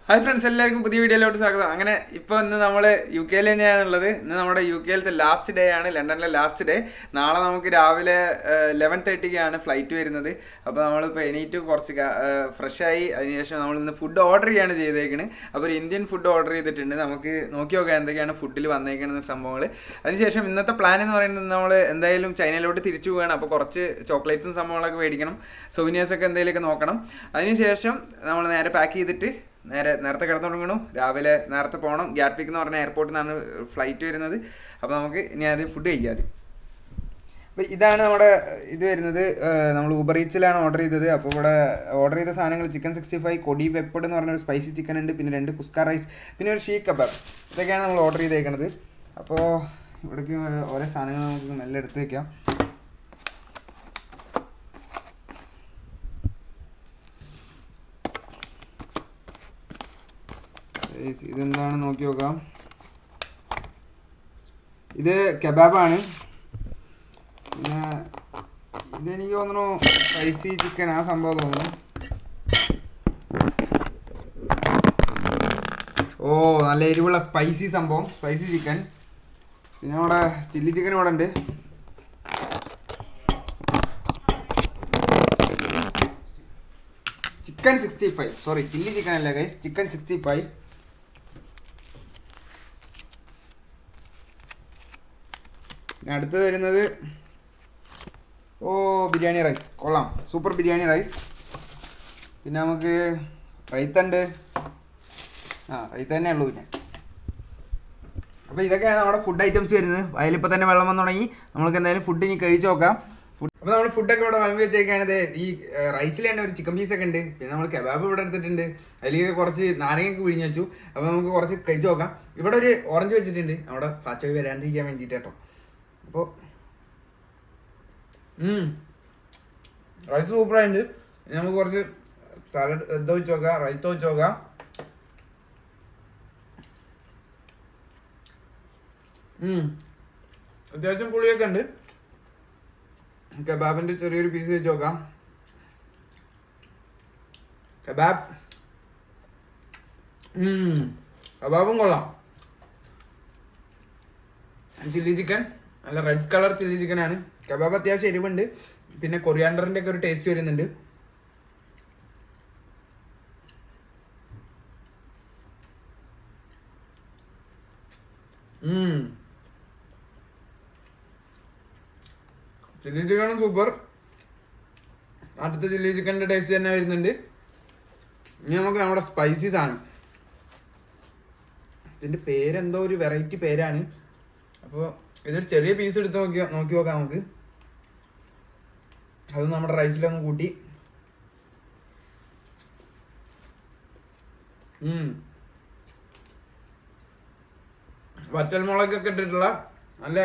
Hi friends, എല്ലാവർക്കും പുതിയ വീഡിയോയിലോട്ട് സ്വാഗതം. അങ്ങനെ ഇപ്പോൾ ഇന്ന് നമ്മൾ യു കെയിൽ തന്നെയാണുള്ളത്. ഇന്ന് നമ്മുടെ യു കെയിലത്തെ ലാസ്റ്റ് ഡേ ആണ്, ലണ്ടനിലെ ലാസ്റ്റ് ഡേ. നാളെ നമുക്ക് രാവിലെ 11:30 ഫ്ലൈറ്റ് വരുന്നത്. അപ്പോൾ നമ്മളിപ്പോൾ എണീറ്റ് കുറച്ച് ഫ്രഷായി അതിനുശേഷം നമ്മൾ ഇന്ന് ഫുഡ് ഓർഡർ ചെയ്യാണ് ചെയ്തേക്കുന്നത്. അപ്പോൾ ഒരു ഇന്ത്യൻ ഫുഡ് ഓർഡർ ചെയ്തിട്ടുണ്ട്. നമുക്ക് നോക്കി നോക്കാം എന്തൊക്കെയാണ് ഫുഡിൽ വന്നേക്കുന്ന സംഭവങ്ങൾ. അതിനുശേഷം ഇന്നത്തെ പ്ലാൻ എന്ന് പറയുന്നത് നമ്മൾ എന്തായാലും ചൈനയിലോട്ട് തിരിച്ചു പോവുകയാണ്. അപ്പോൾ കുറച്ച് ചോക്ലേറ്റ്സും സംഭവങ്ങളൊക്കെ മേടിക്കണം, സൊവിനിയേഴ്സൊക്കെ എന്തെങ്കിലുമൊക്കെ നോക്കണം. അതിനുശേഷം നമ്മൾ നേരെ പാക്ക് ചെയ്തിട്ട് നേരത്തെ കിടന്നു തുടങ്ങണം. രാവിലെ നേരത്തെ പോകണം. ഗ്യാറ്റ്വിക് എന്ന് പറഞ്ഞ എയർപോർട്ടിൽ നിന്നാണ് ഫ്ലൈറ്റ് വരുന്നത്. അപ്പോൾ നമുക്ക് ഇനി ആദ്യം ഫുഡ് കഴിക്കാം. അപ്പോൾ ഇതാണ് നമ്മുടെ ഇത് വരുന്നത്. നമ്മൾ ഊബർ ഈറ്റ്സിലാണ് ഓർഡർ ചെയ്തത്. അപ്പോൾ ഇവിടെ ഓർഡർ ചെയ്ത സാധനങ്ങൾ ചിക്കൻ 65, കൊടി വെപ്പഡ് എന്ന് പറഞ്ഞൊരു സ്പൈസി ചിക്കൻ ഉണ്ട്, പിന്നെ 2 കുസ്ക റൈസ്, പിന്നെ ഒരു ഷീ കബാബ്. ഇതൊക്കെയാണ് നമ്മൾ ഓർഡർ ചെയ്തേക്കുന്നത്. അപ്പോൾ ഇവിടേക്ക് ഓരോ സാധനങ്ങൾ നമുക്ക് നല്ല എടുത്ത് വയ്ക്കാം. ഇതെന്താണ് നോക്കി നോക്കാം. ഇത് കബാബാണ്. പിന്നെ ഇതെനിക്ക് തോന്നുന്നു സ്പൈസി ചിക്കൻ ആ സംഭവം തോന്നുന്നു. ഓ, നല്ല എരിവുള്ള സ്പൈസി സംഭവം, സ്പൈസി ചിക്കൻ. പിന്നെ അവിടെ ചില്ലി ചിക്കൻ ഇവിടെ ഉണ്ട്. ചിക്കൻ 65, സോറി ചില്ലി ചിക്കൻ അല്ല ഗൈസ്, ചിക്കൻ 65. അടുത്ത് വരുന്നത് ബിരിയാണി റൈസ്. കൊള്ളാം, സൂപ്പർ ബിരിയാണി റൈസ്. പിന്നെ നമുക്ക് റൈത്ത ഉണ്ട്. റൈത്ത തന്നെ ഉള്ളൂ. പിന്നെ അപ്പോൾ ഇതൊക്കെയാണ് നമ്മുടെ ഫുഡ് ഐറ്റംസ് വരുന്നത്. അതിലിപ്പോൾ തന്നെ വെള്ളം വന്നു തുടങ്ങി. നമുക്ക് എന്തായാലും ഫുഡ് ഇനി കഴിച്ച് നോക്കാം. അപ്പോൾ നമ്മൾ ഫുഡൊക്കെ ഇവിടെ വിളമ്പി വെച്ചേക്കാണ്. ഈ റൈസിൽ തന്നെ ഒരു ചിക്കൻ പീസൊക്കെ ഉണ്ട്. പിന്നെ നമ്മൾ കബാബ് ഇവിടെ എടുത്തിട്ടുണ്ട്. അതിലേക്ക് കുറച്ച് നാരങ്ങയൊക്കെ പിഴിഞ്ഞ് വെച്ചു. അപ്പോൾ നമുക്ക് കുറച്ച് കഴിച്ച് നോക്കാം. ഇവിടെ ഒരു ഓറഞ്ച് വെച്ചിട്ടുണ്ട്, അവിടെ ഫാച്ചോയി വരാണ്ടിരിക്കാൻ വേണ്ടിയിട്ട് കേട്ടോ. അപ്പോൾ റൈസ് സൂപ്പറായിട്ടുണ്ട്. നമുക്ക് കുറച്ച് സാലഡ് എന്താ വെച്ച് നോക്കാം, റൈത്ത വെച്ച് നോക്കാം. അത്യാവശ്യം പുളിയൊക്കെ ഉണ്ട്. കബാബിൻ്റെ ചെറിയൊരു പീസ് വെച്ച് നോക്കാം. കബാബും കൊള്ളാം. ചില്ലി ചിക്കൻ നല്ല റെഡ് കളർ ചില്ലി ചിക്കനാണ്. കബാബ് അത്യാവശ്യം എരിവുണ്ട്. പിന്നെ കൊറിയാണ്ടറിൻ്റെ ഒക്കെ ഒരു ടേസ്റ്റ് വരുന്നുണ്ട്. ചില്ലി ചിക്കനും സൂപ്പർ. അടുത്ത ചില്ലി ചിക്കൻ്റെ ടേസ്റ്റ് തന്നെ വരുന്നുണ്ട്. ഇനി നമുക്ക് നമ്മുടെ സ്പൈസി സാധനം. ഇതിൻ്റെ പേരെന്തോ ഒരു വെറൈറ്റി പേരാണ്. അപ്പോൾ ഇതൊരു ചെറിയ പീസ് എടുത്ത് നോക്കി നോക്കാം നമുക്ക്. അത് നമ്മുടെ റൈസിലൊന്ന് കൂട്ടി. വറ്റൽമുളകൊക്കെ ഇട്ടിട്ടുള്ള നല്ല,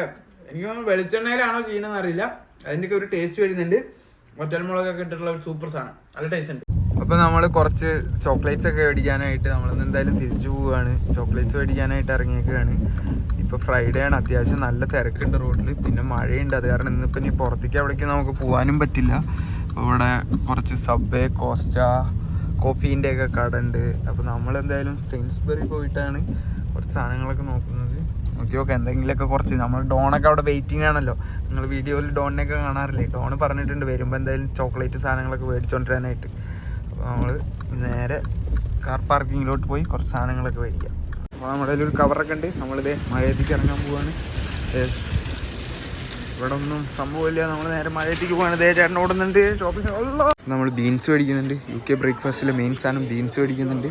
എനിക്ക് തോന്നുന്നു വെളിച്ചെണ്ണയിലാണോ ചെയ്യുന്നതെന്ന് അറിയില്ല, അതിൻ്റെയൊക്കെ ഒരു ടേസ്റ്റ് വരുന്നുണ്ട്. വറ്റൽമുളകൊക്കെ ഇട്ടിട്ടുള്ള ഒരു സൂപ്പർ സാധനം, നല്ല ടേസ്റ്റ് ഉണ്ട്. അപ്പോൾ നമ്മൾ കുറച്ച് ചോക്ലേറ്റ്സ് ഒക്കെ മേടിക്കാനായിട്ട് നമ്മളിന്ന് എന്തായാലും തിരിച്ചു പോവുകയാണ്. ചോക്ലേറ്റ്സ് മേടിക്കാനായിട്ട് ഇറങ്ങിയേക്കുകയാണ്. ഇപ്പോൾ ഫ്രൈഡേ ആണ്, അത്യാവശ്യം നല്ല തിരക്കുണ്ട് റോഡിൽ. പിന്നെ മഴയുണ്ട്, അത് കാരണം ഇന്നിപ്പോൾ ഇനി പുറത്തേക്ക് അവിടേക്ക് നമുക്ക് പോകാനും പറ്റില്ല. അപ്പോൾ ഇവിടെ കുറച്ച് സബ്വേ, കോസ്റ്റ, കോഫീൻ്റെ ഒക്കെ കട ഉണ്ട്. അപ്പോൾ നമ്മളെന്തായാലും സെയിൻസ്ബറി പോയിട്ടാണ് കുറച്ച് സാധനങ്ങളൊക്കെ നോക്കുന്നത്. നോക്കി നോക്കാം എന്തെങ്കിലുമൊക്കെ കുറച്ച്. നമ്മൾ ഡോണൊക്കെ അവിടെ വെയിറ്റിംഗ് ആണല്ലോ. നിങ്ങൾ വീഡിയോയിൽ ഡോണിനൊക്കെ കാണാറില്ലേ? ഡോൺ പറഞ്ഞിട്ടുണ്ട് വരുമ്പോൾ എന്തായാലും ചോക്ലേറ്റ് സാധനങ്ങളൊക്കെ മേടിച്ചുകൊണ്ടിരാനായിട്ട്. അപ്പോൾ നമ്മൾ നേരെ കാർ പാർക്കിങ്ങിലോട്ട് പോയി കുറച്ച് സാധനങ്ങളൊക്കെ മേടിക്കാം. അപ്പോൾ നമ്മുടെ ഒരു കവറൊക്കെ ഉണ്ട്. നമ്മളിത് മഴയത്തേക്ക് ഇറങ്ങാൻ പോവുകയാണ്. ഇവിടെ ഒന്നും സംഭവമില്ല, നമ്മൾ നേരെ മഴയത്തേക്ക് പോവാണ്. ചേട്ടൻ ഓടുന്നുണ്ട് ഷോപ്പിംഗ്. നമ്മൾ ബീൻസ് മേടിക്കുന്നുണ്ട്. UK ബ്രേക്ക്ഫാസ്റ്റിലെ മെയിൻ സാധനം ബീൻസ് മേടിക്കുന്നുണ്ട്.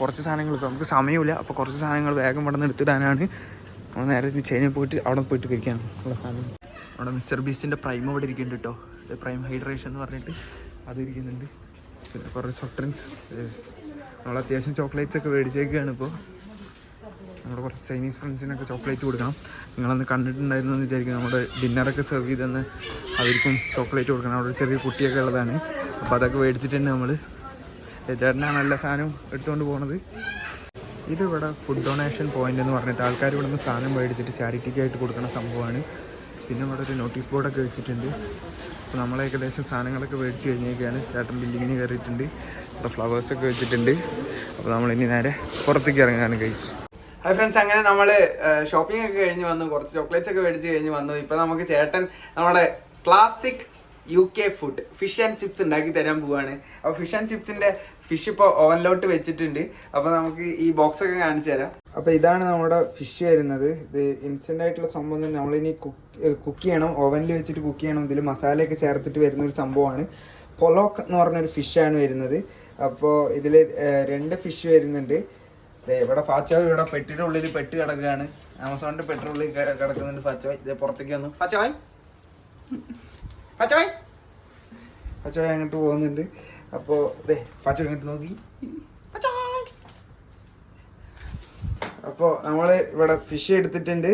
കുറച്ച് സാധനങ്ങൾ ഇപ്പോൾ നമുക്ക് സമയമില്ല. അപ്പോൾ കുറച്ച് സാധനങ്ങൾ വേഗം ഇവിടെ നിന്ന് എടുത്തിടാനാണ്. നമ്മൾ നേരെ ചൈനയിൽ പോയിട്ട് അവിടെ പോയിട്ട് കഴിക്കാൻ ഉള്ള സാധനം. അവിടെ മിസ്റ്റർ ബീസ്റ്റിൻ്റെ പ്രൈം ഇവിടെ ഇരിക്കുന്നുണ്ട് കേട്ടോ. പ്രൈം ഹൈഡ്രേഷൻ എന്ന് പറഞ്ഞിട്ട് അത് ഇരിക്കുന്നുണ്ട്. പിന്നെ കുറച്ച് സോഫ്റ്റ് ഡ്രിങ്ക്സ്. നമ്മൾ അത്യാവശ്യം ചോക്ലേറ്റ്സ് ഒക്കെ മേടിച്ചേക്കുകയാണ്. ഇപ്പോൾ നമ്മുടെ കുറച്ച് ചൈനീസ് ഫ്രണ്ട്സിനൊക്കെ ചോക്ലേറ്റ് കൊടുക്കണം. നിങ്ങളന്ന് കണ്ടിട്ടുണ്ടായിരുന്നു എന്ന് വിചാരിക്കും. നമ്മുടെ ഡിന്നറൊക്കെ സെർവ് ചെയ്തെന്ന് അവർക്കും ചോക്ലേറ്റ് കൊടുക്കണം. അവിടെ ഒരു ചെറിയ കുട്ടിയൊക്കെ ഉള്ളതാണ്. അപ്പോൾ അതൊക്കെ മേടിച്ചിട്ടുണ്ട് നമ്മൾ. ചേട്ടനാണ് നല്ല സാധനം എടുത്തുകൊണ്ട് പോകുന്നത്. ഇതിവിടെ ഫുഡ് ഡൊണേഷൻ പോയിൻ്റ് എന്ന് പറഞ്ഞിട്ട് ആൾക്കാർ ഇവിടെ നിന്ന് സാധനം മേടിച്ചിട്ട് ചാരിറ്റിക്കായിട്ട് കൊടുക്കുന്ന സംഭവമാണ്. പിന്നെ ഇവിടെ ഒരു നോട്ടീസ് ബോർഡൊക്കെ വെച്ചിട്ടുണ്ട്. അപ്പോൾ നമ്മൾ ഏകദേശം സാധനങ്ങളൊക്കെ മേടിച്ച് കഴിഞ്ഞൊക്കെയാണ്. ചേട്ടൻ ബില്ലിങ്ങിന് കയറിയിട്ടുണ്ട്. ഇവിടെ ഫ്ലവേഴ്സൊക്കെ വെച്ചിട്ടുണ്ട്. അപ്പോൾ നമ്മളിനി നേരെ പുറത്തേക്ക് ഇറങ്ങാണ് ഗൈസ്. ഹായ് ഫ്രണ്ട്സ്, അങ്ങനെ നമ്മൾ ഷോപ്പിംഗ് ഒക്കെ കഴിഞ്ഞ് വന്നു, കുറച്ച് ചോക്ലേറ്റ്സ് ഒക്കെ മേടിച്ച് കഴിഞ്ഞ് വന്നു. ഇപ്പോൾ നമുക്ക് ചേട്ടൻ നമ്മുടെ classic UK food fish and chips ഉണ്ടാക്കി തരാൻ പോവാണ്. അപ്പോൾ ഫിഷ് ആൻഡ് ചിപ്സിൻ്റെ ഫിഷ് ഇപ്പോൾ ഓവനിലോട്ട് വെച്ചിട്ടുണ്ട്. അപ്പോൾ നമുക്ക് ഈ ബോക്സ് ഒക്കെ കാണിച്ചു തരാം. അപ്പോൾ ഇതാണ് നമ്മുടെ ഫിഷ് വരുന്നത്. ഇത് ഇൻസ്റ്റൻ്റ് ആയിട്ടുള്ള സംഭവം. നമ്മളിനി കുക്ക് ചെയ്യണം, ഓവനിൽ വെച്ചിട്ട് കുക്ക് ചെയ്യണം. ഇതിൽ മസാലയൊക്കെ ചേർത്തിട്ട് വരുന്നൊരു സംഭവമാണ്. പൊലോക്ക് എന്ന് പറഞ്ഞൊരു ഫിഷാണ് വരുന്നത്. അപ്പോൾ ഇതിൽ 2 ഫിഷ് വരുന്നുണ്ട്. ഇവിടെ ഫാച്ചാവ് ഇവിടെ പെട്ടിയുടെ ഉള്ളിൽ പെട്ട് കിടക്കുകയാണ്. ആമസോണിൻ്റെ പെട്ടിയുടെ ഉള്ളിൽ കിടക്കുന്നുണ്ട് ഫാച്ചായ്. ഇത് പുറത്തേക്ക് വന്നു. ഫാച്ചായ് അങ്ങോട്ട് പോകുന്നുണ്ട്. അപ്പോൾ ഫാച്ചായ് അങ്ങോട്ട് നോക്കി. അപ്പോൾ നമ്മൾ ഇവിടെ ഫിഷ് എടുത്തിട്ടുണ്ട്.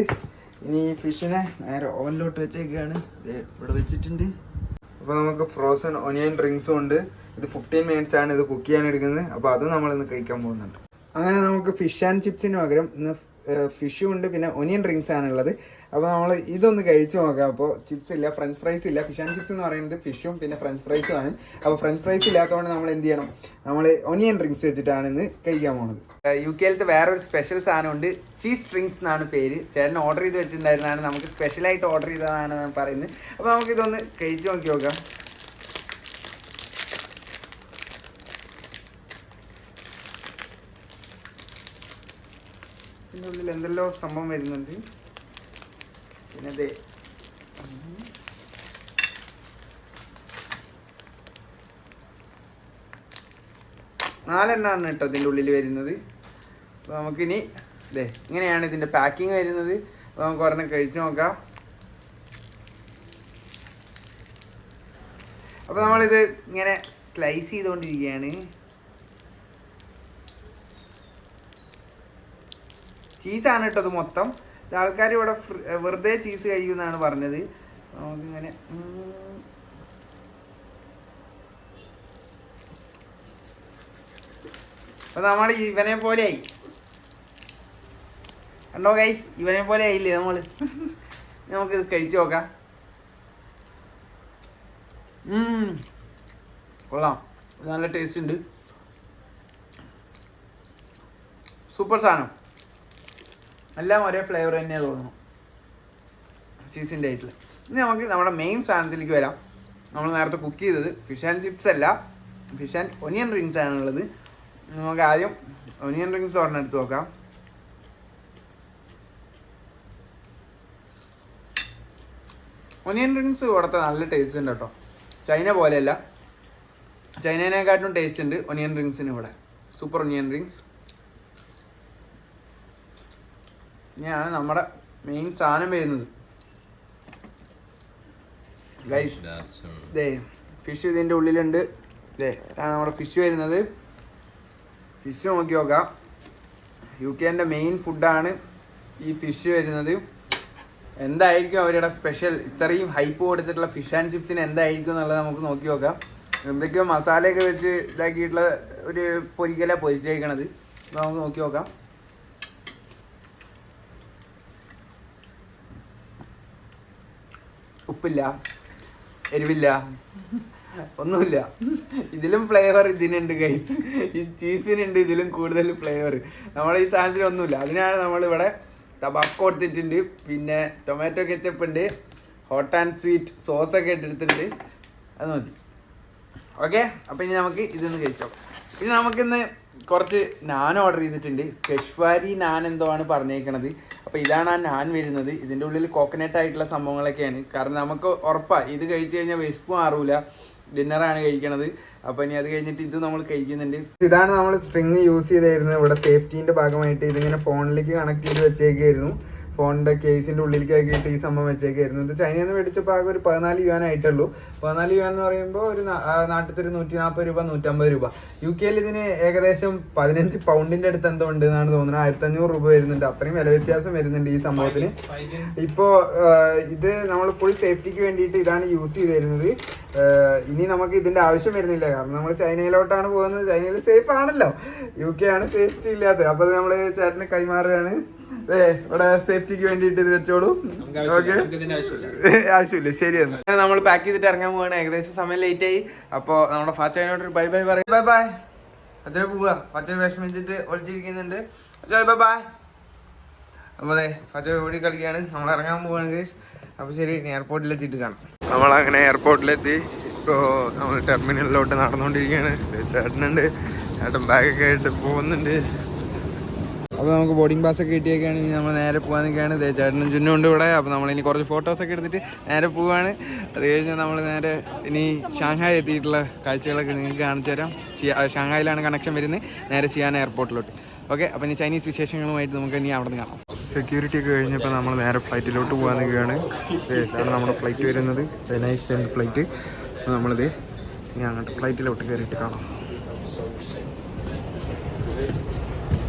ഇനി ഈ ഫിഷിനെ നേരെ ഓവനിലോട്ട് വെച്ചേക്കാണ്. ഇവിടെ വെച്ചിട്ടുണ്ട്. അപ്പോൾ നമുക്ക് ഫ്രോസൺ ഒനിയൻ ഡ്രിങ്ക്സും ഉണ്ട്. ഇത് 15 minutes ആണ് ഇത് കുക്ക് ചെയ്യാൻ എടുക്കുന്നത്. അപ്പോൾ അത് നമ്മളിന്ന് കഴിക്കാൻ പോകുന്നുണ്ട്. അങ്ങനെ നമുക്ക് ഫിഷ് ആൻഡ് ചിപ്സിന് പകരം ഇന്ന് ഫിഷും ഉണ്ട്, പിന്നെ ഒനിയൻ ഡ്രിങ്ക്സ് ആണുള്ളത്. അപ്പോൾ നമ്മൾ ഇതൊന്ന് കഴിച്ചു നോക്കാം. അപ്പോൾ ചിപ്സ് ഇല്ല, ഫ്രഞ്ച് ഫ്രൈസ് ഇല്ല. ഫിഷ് ആൻഡ് ചിപ്സ് എന്ന് പറയുന്നത് ഫിഷും പിന്നെ ഫ്രഞ്ച് ഫ്രൈസും ആണ്. അപ്പോൾ ഫ്രഞ്ച് ഫ്രൈസ് ഇല്ലാത്തതുകൊണ്ട് നമ്മൾ എന്ത് ചെയ്യണം, നമ്മൾ ഒനിയൻ ഡ്രിങ്ക്സ് വെച്ചിട്ടാണ് ഇന്ന് കഴിക്കാൻ പോകുന്നത്. UK വേറൊരു സ്പെഷ്യൽ സാധനമുണ്ട്, ചീസ് ഡ്രിങ്ക്സ് എന്നാണ് പേര്. ചേട്ടൻ ഓർഡർ ചെയ്ത് വെച്ചിട്ടുണ്ടായിരുന്നതാണ്, നമുക്ക് സ്പെഷ്യലായിട്ട് ഓർഡർ ചെയ്തതാണ് പറയുന്നത്. അപ്പോൾ നമുക്കിതൊന്ന് കഴിച്ചു നോക്കി നോക്കാം. ഇതിൻ്റെ ഉള്ളിൽ എന്തെല്ലോ സംഭവം വരുന്നുണ്ട്. പിന്നെ അതെ 4 എണ്ണമാണ് കേട്ടോ ഇതിൻ്റെ ഉള്ളിൽ വരുന്നത്. അപ്പോൾ നമുക്കിനി ഇങ്ങനെയാണ് ഇതിൻ്റെ പാക്കിങ് വരുന്നത്. അപ്പോൾ നമുക്ക് ഒരെണ്ണം കഴിച്ചു നോക്കാം. അപ്പോൾ നമ്മളിത് ഇങ്ങനെ സ്ലൈസ് ചെയ്തുകൊണ്ടിരിക്കുകയാണ്. ചീസാണ് കേട്ടോ അത് മൊത്തം. ആൾക്കാർ ഇവിടെ വെറുതെ ചീസ് കഴിക്കുമെന്നാണ് പറഞ്ഞത്. നമുക്കിങ്ങനെ അപ്പോൾ നമ്മൾ ഇവനെ പോലെ ആയി കണ്ടോ ഗൈസ്, ഇവനെ പോലെ ആയില്ലേ നമ്മൾ. നമുക്കിത് കഴിച്ചു നോക്കാം. കൊള്ളാം, നല്ല ടേസ്റ്റ് ഉണ്ട്. സൂപ്പർ സാധനം. എല്ലാം ഒരേ ഫ്ലേവർ തന്നെയാണ് തോന്നുന്നു ചീസിൻ്റെ ആയിട്ടുള്ള. ഇനി നമുക്ക് നമ്മുടെ മെയിൻ സാധനത്തിലേക്ക് വരാം. നമ്മൾ നേരത്തെ കുക്ക് ചെയ്തത് ഫിഷ് ആൻഡ് ചിപ്സ് അല്ല, ഫിഷ് ആൻഡ് ഒനിയൻ റിങ്സ് ആണുള്ളത്. നമുക്ക് ആദ്യം ഒനിയൻ റിങ്സ് ഒരെണ്ണം എടുത്ത് നോക്കാം. ഒനിയൻ റിങ്സ് ഇവിടുത്തെ നല്ല ടേസ്റ്റ് ഉണ്ട് കേട്ടോ. ചൈന പോലെയല്ല, ചൈനേനെക്കാട്ടും ടേസ്റ്റ് ഉണ്ട് ഒനിയൻ റിങ്സിന് ഇവിടെ. Super onion rings. ഇനിയാണ് നമ്മുടെ മെയിൻ സാധനം വരുന്നത് ഗൈസ്. ഫിഷ് ഇതിൻ്റെ ഉള്ളിലുണ്ട്. ഇതാണ് നമ്മുടെ ഫിഷ് വരുന്നത്. ഫിഷ് നോക്കി നോക്കാം. UK മെയിൻ ഫുഡാണ് ഈ ഫിഷ് വരുന്നത്. എന്തായിരിക്കും അവരുടെ സ്പെഷ്യൽ, ഇത്രയും ഹൈപ്പ് കൊടുത്തിട്ടുള്ള ഫിഷ് ആൻഡ് ചിപ്സിന് എന്തായിരിക്കും എന്നുള്ളത് നമുക്ക് നോക്കി നോക്കാം. എന്തൊക്കെയോ മസാലയൊക്കെ വെച്ച് ഇതാക്കിയിട്ടുള്ള ഒരു പൊരിക്കലാണ് പൊരിച്ചേക്കണത്. അപ്പോൾ നമുക്ക് നോക്കി നോക്കാം. ഉപ്പില്ല, എരിവില്ല, ഒന്നുമില്ല. ഇതിലും ഫ്ലേവർ ഇതിനുണ്ട് ഗൈസ്. ഈ ചീസിനുണ്ട് ഇതിലും കൂടുതൽ ഫ്ലേവർ. നമ്മുടെ ഈ സാധനത്തിനൊന്നുമില്ല. അതിനാണ് നമ്മളിവിടെ ടബാസ്കോ കൊടുത്തിട്ടുണ്ട്, പിന്നെ ടൊമാറ്റോ കെച്ചപ്പ് ഉണ്ട്, ഹോട്ട് ആൻഡ് സ്വീറ്റ് സോസൊക്കെ ഇട്ടിട്ടുണ്ട്. അത് മതി. ഓക്കെ, അപ്പോൾ ഇനി നമുക്ക് ഇതൊന്ന് കഴിച്ചോ. പിന്നെ നമുക്കിന്ന് കുറച്ച് നാൻ ഓർഡർ ചെയ്തിട്ടുണ്ട്. കശ്വാരി നാൻ എന്തോ ആണ് പറഞ്ഞേക്കണത്. അപ്പോൾ ഇതാണ് ആ നാൻ വരുന്നത്. ഇതിൻ്റെ ഉള്ളിൽ കോക്കനട്ട് ആയിട്ടുള്ള സംഭവങ്ങളൊക്കെയാണ്. കാരണം നമുക്ക് ഉറപ്പാണ് ഇത് കഴിച്ച് കഴിഞ്ഞാൽ വിശപ്പ് മാറൂല. ഡിന്നറാണ് കഴിക്കണത്. അപ്പോൾ ഇനി അത് കഴിഞ്ഞിട്ട് ഇത് നമ്മൾ കഴിക്കുന്നുണ്ട്. ഇതാണ് നമ്മൾ സ്ട്രിങ് യൂസ് ചെയ്തായിരുന്നത്. ഇവിടെ സേഫ്റ്റീൻ്റെ ഭാഗമായിട്ട് ഇതിങ്ങനെ ഫോണിലേക്ക് കണക്ട് ചെയ്ത് വെച്ചേക്കായിരുന്നു. ഫോണിൻ്റെ കേസിൻ്റെ ഉള്ളിലേക്ക് ആക്കിയിട്ട് ഈ സംഭവം വെച്ചേക്കായിരുന്നു. ഇത് ചൈനയിൽ നിന്ന് മേടിച്ചപ്പോൾ ആകെ ഒരു 14 yuan ആയിട്ടുള്ളൂ. 14 yuan എന്ന് പറയുമ്പോൾ ഒരു നാട്ടിലത്തെ ഒരു 140 രൂപ 150 രൂപ. UK ഇതിന് ഏകദേശം 15 പൗണ്ടിൻ്റെ അടുത്ത് എന്തോ ഉണ്ട് എന്നാണ് തോന്നുന്നത്. 1500 രൂപ വരുന്നുണ്ട്. അത്രയും വില വ്യത്യാസം വരുന്നുണ്ട് ഈ സംഭവത്തിന്. ഇപ്പോൾ ഇത് നമ്മൾ ഫുൾ സേഫ്റ്റിക്ക് വേണ്ടിയിട്ട് ഇതാണ് യൂസ് ചെയ്തിരുന്നത്. ഇനി നമുക്ക് ഇതിൻ്റെ ആവശ്യം വരുന്നില്ല. കാരണം നമ്മൾ ചൈനയിലോട്ടാണ് പോകുന്നത്. ചൈനയിൽ സേഫ് ആണല്ലോ, UK ആണ് സേഫ്റ്റി ഇല്ലാത്തത്. അപ്പോൾ നമ്മൾ ചേട്ടന് കൈമാറുകയാണ്. ഇവിടെ സേഫ്റ്റിക്ക് വേണ്ടിയിട്ട് ഇത് വെച്ചോളൂ. ഓക്കെ, ആവശ്യമില്ല. ശരിയെന്ന് നമ്മൾ പാക്ക് ചെയ്തിട്ട് ഇറങ്ങാൻ പോവാണ്. ഏകദേശം സമയം ലേറ്റ് ആയി. അപ്പോൾ നമ്മുടെ ഫാച്ചായനോട് ബൈ ബൈ പറയും. Bye bye. അച്ഛൻ പോവാ. ഫച്ച വിഷമിച്ചിട്ട് ഒളിച്ചിരിക്കുന്നുണ്ട്. Bye bye. അപ്പോൾ അതെ ഫച്ച ഓടി കളിക്കുകയാണ്. നമ്മൾ ഇറങ്ങാൻ പോവാണ് ഗൈസ്. അപ്പോൾ ശരി, ഇനി എയർപോർട്ടിലെത്തിയിട്ട് കാണാം. നമ്മളങ്ങനെ എയർപോർട്ടിലെത്തി. ഇപ്പോൾ നമ്മൾ ടെർമിനലിലോട്ട് നടന്നുകൊണ്ടിരിക്കുകയാണ്. ചേട്ടനുണ്ട്, ചേട്ടൻ ബാഗൊക്കെ ആയിട്ട് പോകുന്നുണ്ട്. അപ്പോൾ നമുക്ക് ബോർഡിംഗ് പാസ്സൊക്കെ കിട്ടിയൊക്കെയാണ്. ഇനി നമ്മൾ നേരെ പോകാൻ നിൽക്കുകയാണ്. ചേട്ടനും ചുന്നും ഉണ്ട് ഇവിടെ. അപ്പോൾ നമ്മളിനി കുറച്ച് ഫോട്ടോസൊക്കെ എടുത്തിട്ട് നേരെ പോവുകയാണ്. അത് കഴിഞ്ഞ് നമ്മൾ നേരെ ഇനി ഷാങ്ഹായ് എത്തിയിട്ടുള്ള കാഴ്ചകളൊക്കെ നിങ്ങൾക്ക് കാണിച്ചു തരാം. ഷാങ്ഹായിലാണ് കണക്ഷൻ വരുന്നത്, നേരെ സിയാൻ എയർപോർട്ടിലോട്ട്. ഓക്കെ, അപ്പോൾ ഇനി ചൈനീസ് വിശേഷങ്ങളുമായിട്ട് നമുക്ക് ഇനി അവിടെ നിന്ന് കാണാം. സെക്യൂരിറ്റി ഒക്കെ കഴിഞ്ഞപ്പോൾ നമ്മൾ നേരെ ഫ്ലൈറ്റിലോട്ട് പോകാൻ നിൽക്കുകയാണ്. ഇതാണ് നമ്മുടെ ഫ്ലൈറ്റ് വരുന്നത്, നൈസ് ഫ്ലൈറ്റ്. അപ്പോൾ നമ്മളിത് ഇനി അങ്ങോട്ട് ഫ്ലൈറ്റിലോട്ട് കയറിയിട്ട് കാണാം.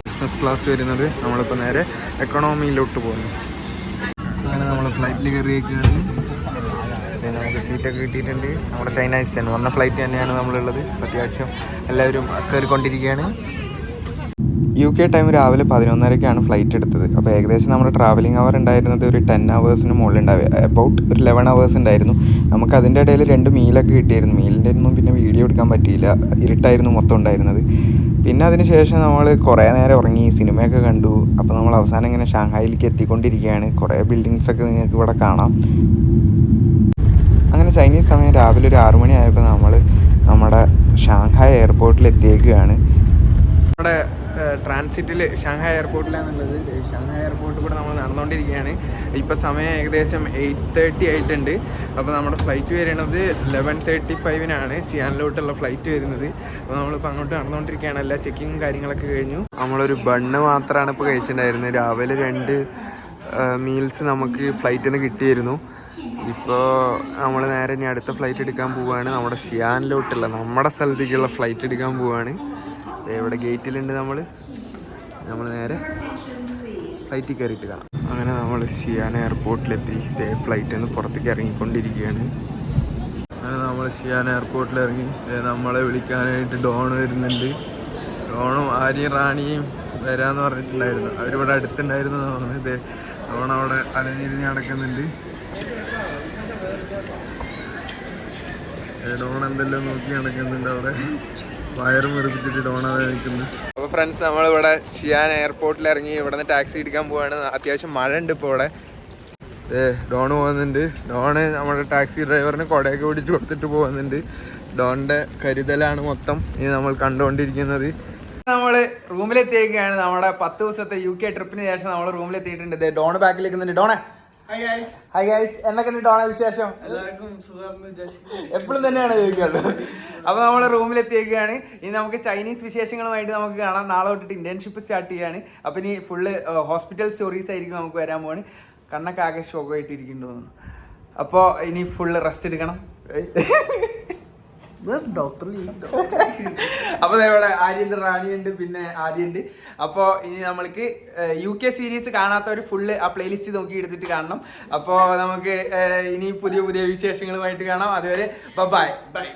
ബിസിനസ് ക്ലാസ് വരുന്നത്, നമ്മളിപ്പോൾ നേരെ എക്കണോമിയിലോട്ട് പോകുന്നു. അങ്ങനെ നമ്മൾ ഫ്ലൈറ്റിൽ കയറിയേക്കാണ്. നമുക്ക് സീറ്റൊക്കെ കിട്ടിയിട്ടുണ്ട്. നമ്മുടെ ചൈന ഈസ്റ്റേൺ വന്ന ഫ്ലൈറ്റ് തന്നെയാണ് നമ്മളുള്ളത്. അത്യാവശ്യം എല്ലാവരും കയറിക്കൊണ്ടിരിക്കുകയാണ്. UK ടൈം രാവിലെ 11:30ക്കാണ് ഫ്ലൈറ്റ് എടുത്തത്. അപ്പോൾ ഏകദേശം നമ്മുടെ ട്രാവലിംഗ് അവർ ഉണ്ടായിരുന്നത് ഒരു 10 hours മുകളിലുണ്ടാവുക, അബൌട്ട് ഒരു 11 hours ഉണ്ടായിരുന്നു. നമുക്ക് അതിൻ്റെ ഇടയിൽ 2 മീലൊക്കെ കിട്ടിയായിരുന്നു. മീലിൻ്റെ ഒന്നും പിന്നെ വീഡിയോ എടുക്കാൻ പറ്റിയില്ല, ഇരുട്ടായിരുന്നു മൊത്തം ഉണ്ടായിരുന്നത്. പിന്നെ അതിന് ശേഷം നമ്മൾ കുറേ നേരം ഉറങ്ങി, സിനിമയൊക്കെ കണ്ടു. അപ്പോൾ നമ്മൾ അവസാനം ഇങ്ങനെ ഷാങ്ഹായിലേക്ക് എത്തിക്കൊണ്ടിരിക്കുകയാണ്. കുറേ ബിൽഡിങ്സൊക്കെ നിങ്ങൾക്ക് ഇവിടെ കാണാം. അങ്ങനെ ചൈനീസ് സമയം രാവിലെ ഒരു 6 മണി ആയപ്പോൾ നമ്മൾ നമ്മുടെ ഷാങ്ഹായ് എയർപോർട്ടിൽ എത്തിയേക്കുകയാണ്. നമ്മുടെ ട്രാൻസിറ്റിൽ ഷാങ്ഹായ് എയർപോർട്ടിലാണുള്ളത്. ഷാങ്ഹായ് എയർപോർട്ടിൽ കൂടെ നമ്മൾ നടന്നുകൊണ്ടിരിക്കുകയാണ്. ഇപ്പോൾ സമയം ഏകദേശം 8:30 ആയിട്ടുണ്ട്. അപ്പോൾ നമ്മുടെ ഫ്ലൈറ്റ് വരുന്നത് 11:35-നാണ് സിയാനിലോട്ടുള്ള ഫ്ലൈറ്റ് വരുന്നത്. അപ്പോൾ നമ്മളിപ്പോൾ അങ്ങോട്ട് നടന്നുകൊണ്ടിരിക്കുകയാണ്. എല്ലാ ചെക്കിങ്ങും കാര്യങ്ങളൊക്കെ കഴിഞ്ഞു. നമ്മളൊരു ബണ്ണ് മാത്രമാണ് ഇപ്പോൾ കഴിച്ചിട്ടുണ്ടായിരുന്നത്. രാവിലെ 2 മീൽസ് നമുക്ക് ഫ്ലൈറ്റിൽ നിന്ന് കിട്ടിയിരുന്നു. ഇപ്പോൾ നമ്മൾ നേരെ ഇനി അടുത്ത ഫ്ലൈറ്റ് എടുക്കാൻ പോവുകയാണ്. നമ്മുടെ സിയാനിലോട്ടുള്ള നമ്മുടെ സ്ഥലത്തേക്കുള്ള ഫ്ലൈറ്റ് എടുക്കാൻ പോവുകയാണ്. ഇവിടെ ഗേറ്റിലുണ്ട്. നമ്മൾ നേരെ ഫ്ലൈറ്റിൽ കയറിയിട്ട് കാണാം. അങ്ങനെ നമ്മൾ സിയാൻ എയർപോർട്ടിലെത്തി. ഫ്ലൈറ്റിൽ നിന്ന് പുറത്തേക്ക് ഇറങ്ങിക്കൊണ്ടിരിക്കുകയാണ്. അങ്ങനെ നമ്മൾ സിയാൻ എയർപോർട്ടിൽ ഇറങ്ങി. നമ്മളെ വിളിക്കാനായിട്ട് ഡോൺ വരുന്നുണ്ട്. ഡോണും ആര്യയും റാണിയും വരാമെന്ന് പറഞ്ഞിട്ടുണ്ടായിരുന്നു. അവരിവിടെ അടുത്തുണ്ടായിരുന്നു തോന്നുന്നത്. ഡോൺ അവിടെ അലഞ്ഞിരിഞ്ഞ് നടക്കുന്നുണ്ട്. ഡോൺ എന്തെല്ലാം നോക്കി നടക്കുന്നുണ്ട് അവിടെ. വയറ് മുറിപ്പിച്ചിട്ട് ഡോണാതെ നിൽക്കുന്നു. അപ്പോൾ ഫ്രണ്ട്സ്, നമ്മളിവിടെ ഷിയാൻ എയർപോർട്ടിൽ ഇറങ്ങി. ഇവിടെ നിന്ന് ടാക്സി എടുക്കാൻ പോവാണ്. അത്യാവശ്യം മഴ ഉണ്ട് ഇപ്പോൾ ഇവിടെ. ഡോൺ പോകുന്നുണ്ട്. ഡോണ് നമ്മുടെ ടാക്സി ഡ്രൈവറിന് കുടയൊക്കെ പിടിച്ച് കൊടുത്തിട്ട് പോകുന്നുണ്ട്. ഡോണിൻ്റെ കരുതലാണ് മൊത്തം ഇനി നമ്മൾ കണ്ടുകൊണ്ടിരിക്കുന്നത്. നമ്മൾ റൂമിലെത്തിയേക്കാണ്. നമ്മുടെ 10 ദിവസത്തെ UK ട്രിപ്പിന് ശേഷം നമ്മൾ റൂമിലെത്തിയിട്ടുണ്ട്. ഡോണ് ബാക്കിൽ നിൽക്കുന്നുണ്ട്. ഡോണെ ഹായ് ഗൈസ്, എന്തൊക്കെയുണ്ട് ഡോണ വിശേഷം? എപ്പോഴും തന്നെയാണ് ചോദിക്കുന്നത്. അപ്പോൾ നമ്മൾ റൂമിലെത്തിയേക്കാണ്. ഇനി നമുക്ക് ചൈനീസ് വിശേഷങ്ങളുമായിട്ട് നമുക്ക് കാണാം. നാളെ തൊട്ടിട്ട് ഇന്റേൺഷിപ്പ് സ്റ്റാർട്ട് ചെയ്യാണ്. അപ്പോൾ ഇനി ഫുള്ള് ഹോസ്പിറ്റൽ സ്റ്റോറീസ് ആയിരിക്കും നമുക്ക് വരാൻ പോവാണ്. കണ്ണൊക്കെ ആകെ ഷോക്കായിട്ടിരിക്കുന്നു തോന്നുന്നു. അപ്പോൾ ഇനി ഫുള്ള് റെസ്റ്റ് എടുക്കണം. അപ്പോൾ ഇവിടെ ആര്യയുണ്ട്, റാണിയുണ്ട്, പിന്നെ ആദ്യമുണ്ട്. അപ്പോൾ ഇനി നമ്മൾക്ക് UK സീരീസ് കാണാത്തവർ ഫുള്ള് ആ പ്ലേലിസ്റ്റ് നോക്കി എടുത്തിട്ട് കാണണം. അപ്പോൾ നമുക്ക് ഇനി പുതിയ പുതിയ വിശേഷങ്ങളുമായിട്ട് കാണാം. അതുവരെ ബൈ ബൈ.